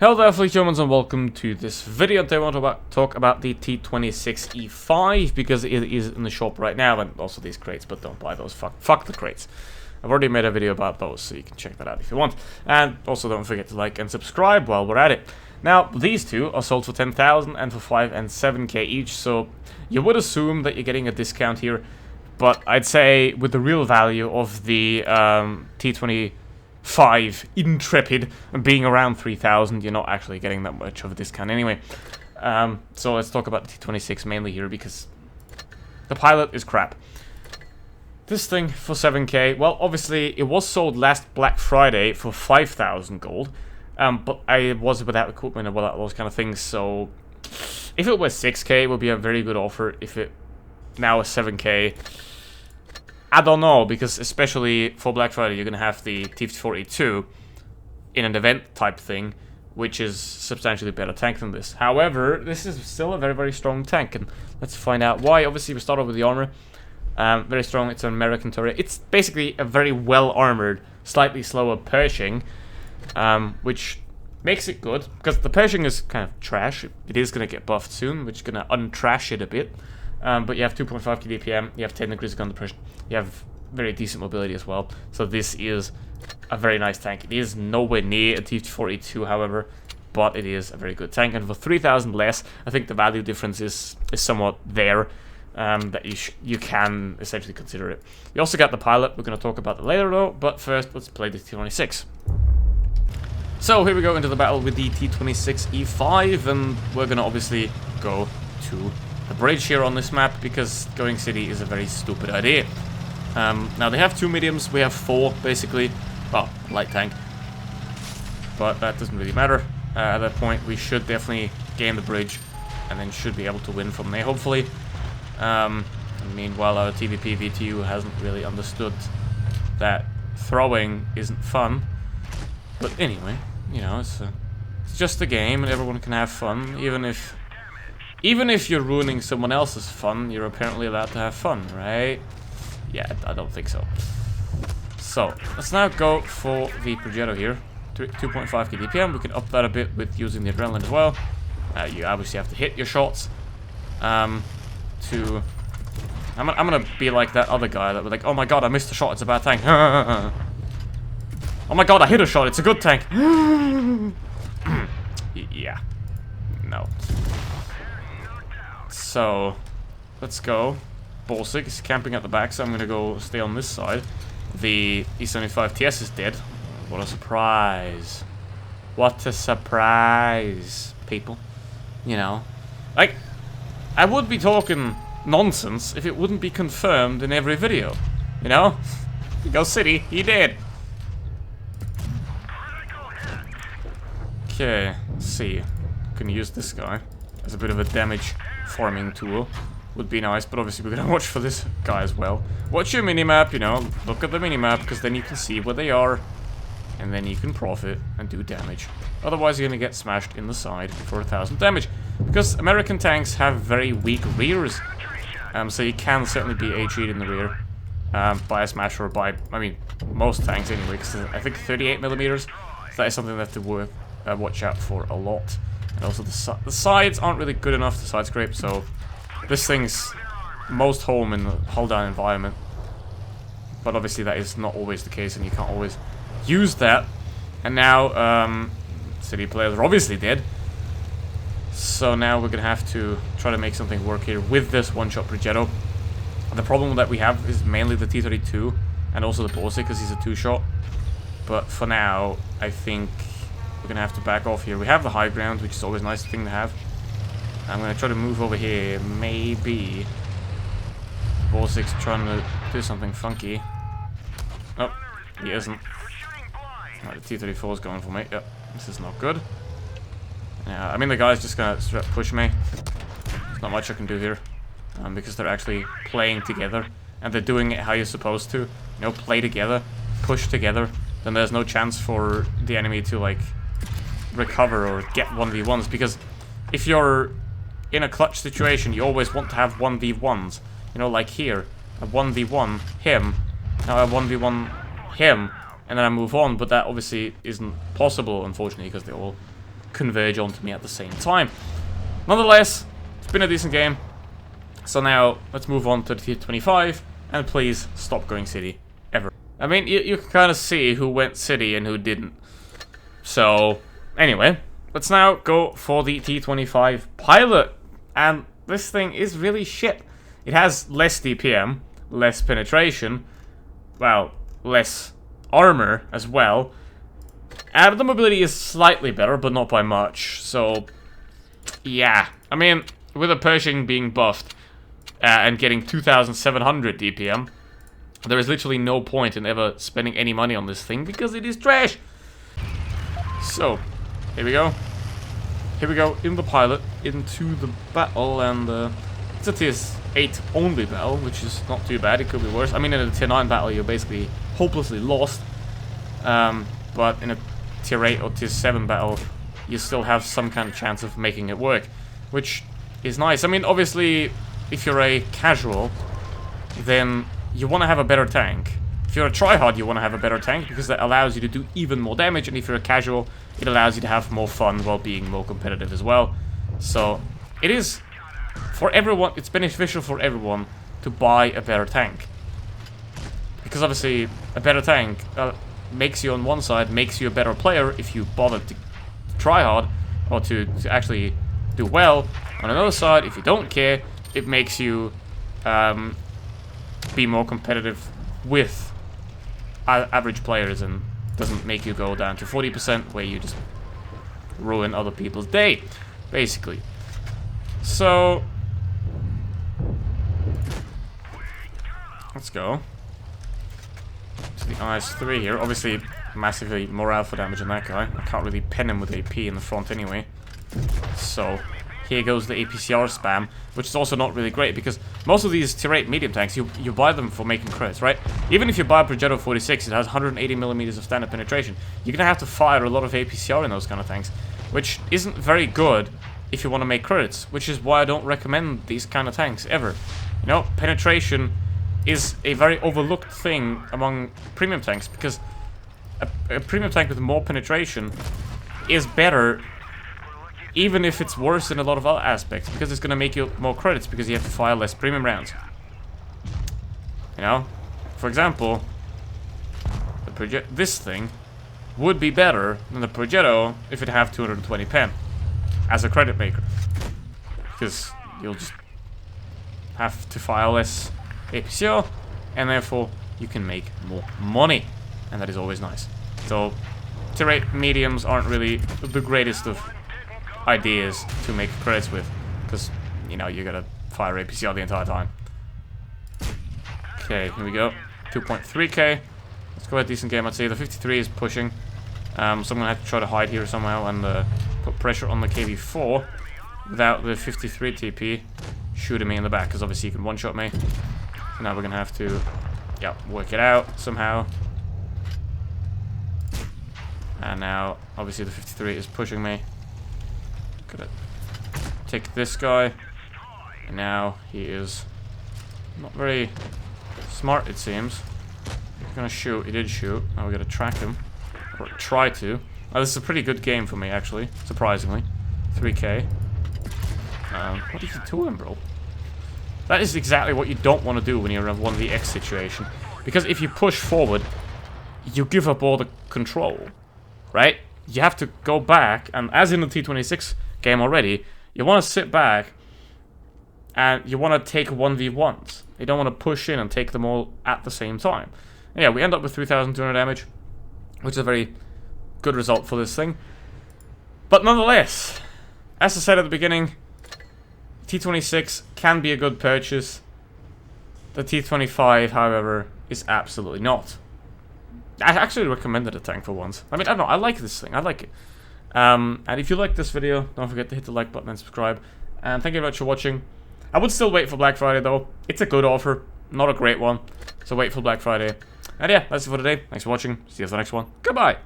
Hello there, fellow humans, and welcome to this video. Today I want to talk about the T26E5 because it is in the shop right now, and also these crates, but don't buy those. Fuck the crates. I've already made a video about those, so you can check that out if you want. And also don't forget to like and subscribe while we're at it. Now, these two are sold for 10,000 and for 5 and 7k each, so you would assume that you're getting a discount here, but I'd say with the real value of the T25 Intrepid being around 3,000, you're not actually getting that much of a discount anyway. So let's talk about the T26 mainly here, because the Pilot is crap. This thing for 7k, well, obviously it was sold last Black Friday for 5,000 gold, but I was without equipment and without those kind of things, so if it was 6k it would be a very good offer. If it now is 7k, I don't know, because especially for Black Friday you're going to have the T24E2 in an event type thing, which is substantially better tank than this. However, this is still a very, very strong tank, and let's find out why. Obviously we start off with the armor. Very strong, it's an American turret. It's basically a very well armored, slightly slower Pershing, which makes it good, because the Pershing is kind of trash. It is going to get buffed soon, which is going to untrash it a bit. But you have 2.5 DPM, you have 10 degrees of gun depression, you have very decent mobility as well. So this is a very nice tank. It is nowhere near a T24E2, however, but it is a very good tank. And for 3,000 less, I think the value difference is somewhat there, that you can essentially consider it. You also got the Pilot. We're going to talk about that later though, but first let's play the T26. So here we go into the battle with the T26E5, and we're going to obviously go to the bridge here on this map, because going city is a very stupid idea. Now they have 2 mediums, we have 4 basically. Well, light tank, but that doesn't really matter. At that point we should definitely gain the bridge and then should be able to win from there, hopefully. Meanwhile our TVP VTU hasn't really understood that throwing isn't fun, but anyway, you know, it's just a game and everyone can have fun. Even if you're ruining someone else's fun, you're apparently allowed to have fun, right? Yeah, I don't think so. So, let's now go for the Progetto here. 2.5k DPM, we can up that a bit with using the adrenaline as well. You obviously have to hit your shots. I'm gonna be like that other guy that was like, oh my god, I missed a shot, it's a bad tank. Oh my god, I hit a shot, it's a good tank. Yeah. No. So, let's go. Bolsig is camping at the back, so I'm gonna go stay on this side. The E75 TS is dead. What a surprise. What a surprise, people. You know. Like, I would be talking nonsense if it wouldn't be confirmed in every video. You know? Go City, he did. Okay, let's see. I'm gonna use this guy as a bit of a damage farming tool. Would be nice, but obviously we're gonna watch for this guy as well. Watch your minimap, you know, look at the minimap, because then you can see where they are, and then you can profit and do damage. Otherwise you're gonna get smashed in the side for 1,000 damage, because American tanks have very weak rears, so you can certainly be HE'd in the rear by a smash, or by, I mean, most tanks anyway, because I think 38mm, so that is something that have to watch out for a lot. And also the sides aren't really good enough to side scrape, so this thing's most home in the hull down environment. But obviously that is not always the case, and you can't always use that. And now city players are obviously dead, so now we're gonna have to try to make something work here with this one-shot Progetto. The problem that we have is mainly the T32 and also the Bolsig, because he's a 2-shot. But for now I think we're gonna have to back off here. We have the high ground, which is always a nice thing to have. I'm gonna try to move over here. Maybe Bolsig's trying to do something funky. Oh, he isn't. Right, the T34 is going for me. Yep, this is not good. Yeah, I mean the guy's just gonna straight push me. There's not much I can do here, because they're actually playing together and they're doing it how you're supposed to. You know, play together, push together. Then there's no chance for the enemy to like recover or get 1v1s, because if you're in a clutch situation, you always want to have 1v1s. You know, like here, a 1v1 him, now a 1v1 him, and then I move on, but that obviously isn't possible, unfortunately, because they all converge onto me at the same time. Nonetheless, it's been a decent game. So now, let's move on to the T25, and please stop going city, ever. I mean, you can kind of see who went city and who didn't. So, anyway, let's now go for the T25 Pilot. And this thing is really shit. It has less DPM, less penetration, well, less armor as well. And the mobility is slightly better, but not by much. So, yeah. I mean, with a Pershing being buffed and getting 2,700 DPM, there is literally no point in ever spending any money on this thing because it is trash. So, here we go. Here we go in the Pilot into the battle, and it's a Tier-8 only battle, which is not too bad. It could be worse. I mean, in a Tier-9 battle, you're basically hopelessly lost. But in a Tier-8 or Tier-7 battle, you still have some kind of chance of making it work, which is nice. I mean, obviously, if you're a casual, then you want to have a better tank. If you're a tryhard, you want to have a better tank because that allows you to do even more damage, and if you're a casual, it allows you to have more fun while being more competitive as well. So, it is, for everyone, it's beneficial for everyone to buy a better tank. Because obviously, a better tank makes you, on one side, makes you a better player if you bother to try hard, or to actually do well. On another side, if you don't care, it makes you be more competitive with average players and doesn't make you go down to 40% where you just ruin other people's day, basically. So, let's go to the IS-3 here. Obviously, massively more alpha damage on that guy. I can't really pen him with AP in the front anyway. So, here goes the APCR spam, which is also not really great because most of these Tier-8 medium tanks, you buy them for making crits, right? Even if you buy a Progetto 46, it has 180mm of standard penetration. You're gonna have to fire a lot of APCR in those kind of tanks, which isn't very good if you want to make crits, which is why I don't recommend these kind of tanks ever. You know, penetration is a very overlooked thing among premium tanks because a premium tank with more penetration is better, even if it's worse in a lot of other aspects, because it's going to make you more credits because you have to fire less premium rounds. You know, for example, this thing would be better than the Progetto if it had 220 pen as a credit maker, because you'll just have to fire less APCR, and therefore you can make more money, and that is always nice. So, Tier-8 mediums aren't really the greatest of ideas to make credits with, because, you know, you gotta fire APCR the entire time. Okay, here we go. 2.3k. Let's go ahead, decent game, I'd say. The 53 is pushing, so I'm gonna have to try to hide here somehow and put pressure on the KV4 without the 53 TP shooting me in the back, because obviously you can one-shot me. So now we're gonna have to, yeah, work it out somehow. And now, obviously the 53 is pushing me. Gonna take this guy, and now he is not very smart, it seems. He's gonna shoot. He did shoot. Now we gotta track him, or try to. Oh, this is a pretty good game for me, actually, surprisingly. 3k. What did you do him, bro? That is exactly what you don't want to do when you're in one of the X situation, because if you push forward, you give up all the control, right? You have to go back, and as in the T26 game already, you want to sit back and you want to take 1v1s. You don't want to push in and take them all at the same time. And yeah, we end up with 3,200 damage, which is a very good result for this thing. But nonetheless, as I said at the beginning, T26 can be a good purchase. The T25, however, is absolutely not. I actually recommended the tank for once. I mean, I don't know, I like this thing, I like it. And if you like this video, don't forget to hit the like button and subscribe. And thank you very much for watching. I would still wait for Black Friday though. It's a good offer, not a great one. So wait for Black Friday. And yeah, that's it for today. Thanks for watching. See you for the next one. Goodbye!